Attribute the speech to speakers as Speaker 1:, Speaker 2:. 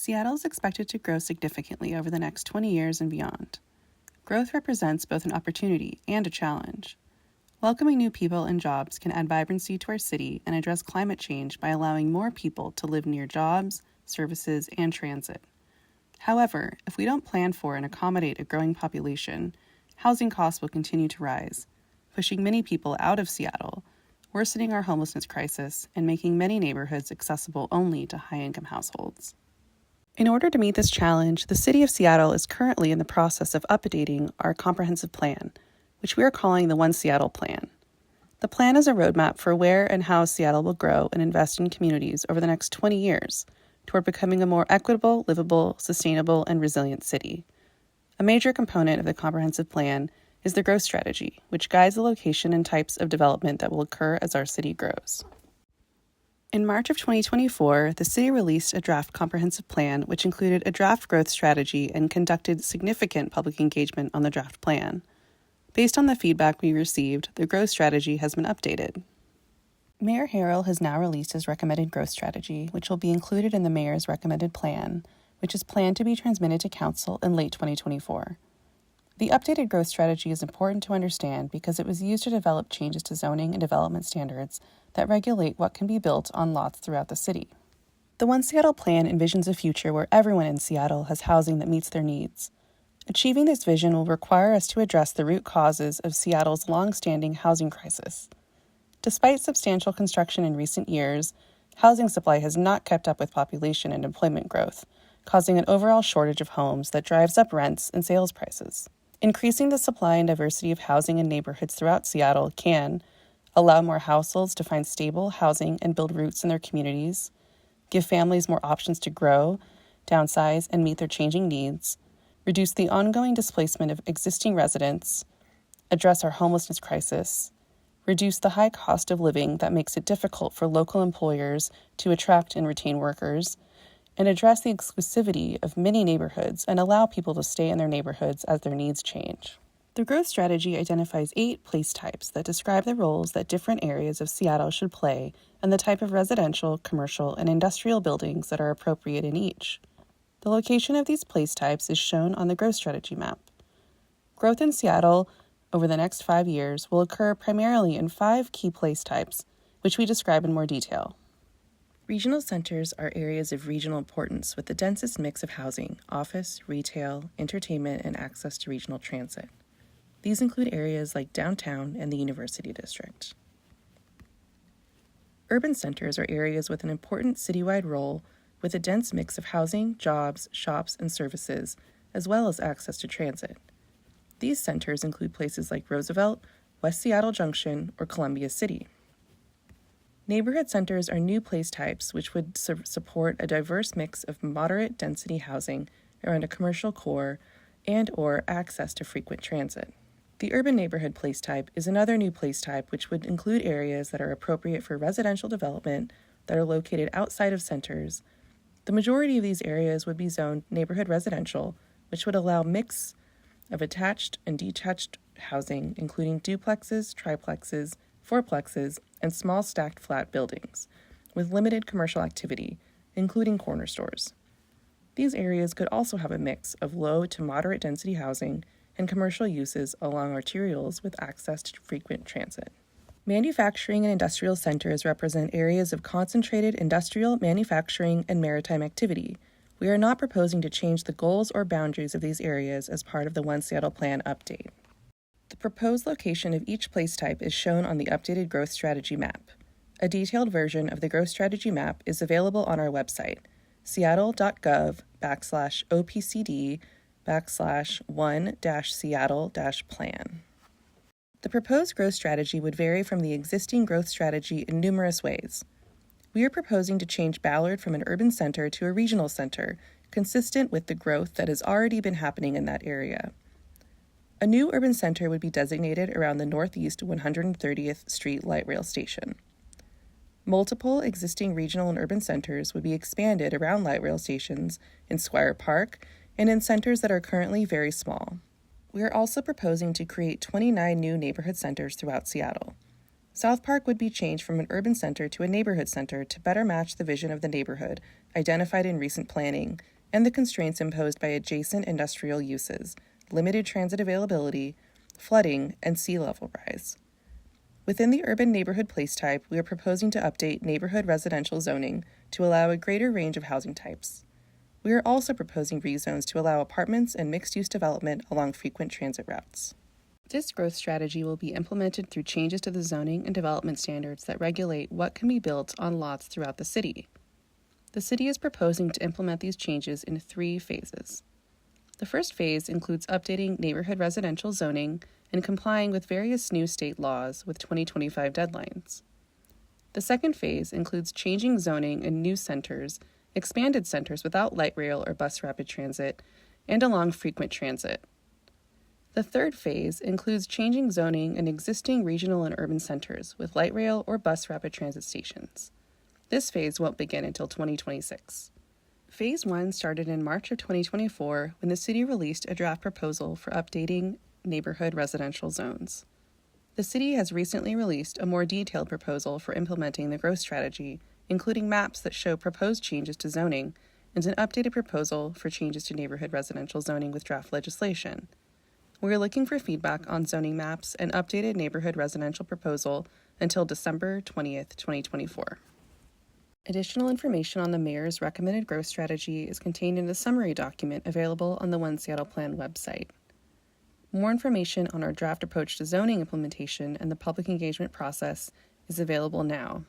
Speaker 1: Seattle is expected to grow significantly over the next 20 years and beyond. Growth represents both an opportunity and a challenge. Welcoming new people and jobs can add vibrancy to our city and address climate change by allowing more people to live near jobs, services, and transit. However, if we don't plan for and accommodate a growing population, housing costs will continue to rise, pushing many people out of Seattle, worsening our homelessness crisis, and making many neighborhoods accessible only to high-income households. In order to meet this challenge, the City of Seattle is currently in the process of updating our comprehensive plan, which we are calling the One Seattle Plan. The plan is a roadmap for where and how Seattle will grow and invest in communities over the next 20 years toward becoming a more equitable, livable, sustainable, and resilient city. A major component of the comprehensive plan is the growth strategy, which guides the location and types of development that will occur as our city grows. In March of 2024, the city released a draft comprehensive plan, which included a draft growth strategy and conducted significant public engagement on the draft plan. Based on the feedback we received, the growth strategy has been updated. Mayor Harrell has now released his recommended growth strategy, which will be included in the mayor's recommended plan, which is planned to be transmitted to council in late 2024. The updated growth strategy is important to understand because it was used to develop changes to zoning and development standards that regulate what can be built on lots throughout the city. The One Seattle Plan envisions a future where everyone in Seattle has housing that meets their needs. Achieving this vision will require us to address the root causes of Seattle's long-standing housing crisis. Despite substantial construction in recent years, housing supply has not kept up with population and employment growth, causing an overall shortage of homes that drives up rents and sales prices. Increasing the supply and diversity of housing in neighborhoods throughout Seattle can allow more households to find stable housing and build roots in their communities, give families more options to grow, downsize, and meet their changing needs, reduce the ongoing displacement of existing residents, address our homelessness crisis, reduce the high cost of living that makes it difficult for local employers to attract and retain workers, and address the exclusivity of many neighborhoods and allow people to stay in their neighborhoods as their needs change. The growth strategy identifies 8 place types that describe the roles that different areas of Seattle should play and the type of residential, commercial, and industrial buildings that are appropriate in each. The location of these place types is shown on the growth strategy map. Growth in Seattle over the next 5 years will occur primarily in 5 key place types, which we describe in more detail. Regional centers are areas of regional importance with the densest mix of housing, office, retail, entertainment, and access to regional transit. These include areas like downtown and the University District. Urban centers are areas with an important citywide role with a dense mix of housing, jobs, shops, and services, as well as access to transit. These centers include places like Roosevelt, West Seattle Junction, or Columbia City. Neighborhood centers are new place types which would support a diverse mix of moderate density housing around a commercial core and/or access to frequent transit. The urban neighborhood place type is another new place type which would include areas that are appropriate for residential development that are located outside of centers. The majority of these areas would be zoned neighborhood residential, which would allow mix of attached and detached housing, including duplexes, triplexes, fourplexes, and small stacked flat buildings, with limited commercial activity, including corner stores. These areas could also have a mix of low to moderate density housing and commercial uses along arterials with access to frequent transit. Manufacturing and industrial centers represent areas of concentrated industrial, manufacturing, and maritime activity. We are not proposing to change the goals or boundaries of these areas as part of the One Seattle Plan update. The proposed location of each place type is shown on the updated growth strategy map. A detailed version of the growth strategy map is available on our website, seattle.gov/OPCD/1-Seattle-plan. The proposed growth strategy would vary from the existing growth strategy in numerous ways. We are proposing to change Ballard from an urban center to a regional center, consistent with the growth that has already been happening in that area. A new urban center would be designated around the Northeast 130th Street Light Rail Station. Multiple existing regional and urban centers would be expanded around light rail stations in Squire Park and in centers that are currently very small. We are also proposing to create 29 new neighborhood centers throughout Seattle. South Park would be changed from an urban center to a neighborhood center to better match the vision of the neighborhood identified in recent planning, and the constraints imposed by adjacent industrial uses, limited transit availability, flooding, and sea level rise. Within the urban neighborhood place type, we are proposing to update neighborhood residential zoning to allow a greater range of housing types. We are also proposing rezones to allow apartments and mixed-use development along frequent transit routes. This growth strategy will be implemented through changes to the zoning and development standards that regulate what can be built on lots throughout the city. The city is proposing to implement these changes in 3 phases. The first phase includes updating neighborhood residential zoning and complying with various new state laws with 2025 deadlines. The second phase includes changing zoning in new centers, expanded centers without light rail or bus rapid transit, and along frequent transit. The third phase includes changing zoning in existing regional and urban centers with light rail or bus rapid transit stations. This phase won't begin until 2026. Phase 1 started in March of 2024 when the city released a draft proposal for updating neighborhood residential zones. The city has recently released a more detailed proposal for implementing the growth strategy, including maps that show proposed changes to zoning and an updated proposal for changes to neighborhood residential zoning with draft legislation. We are looking for feedback on zoning maps and updated neighborhood residential proposal until December 20th, 2024. Additional information on the mayor's recommended growth strategy is contained in the summary document available on the One Seattle Plan website. More information on our draft approach to zoning implementation and the public engagement process is available now.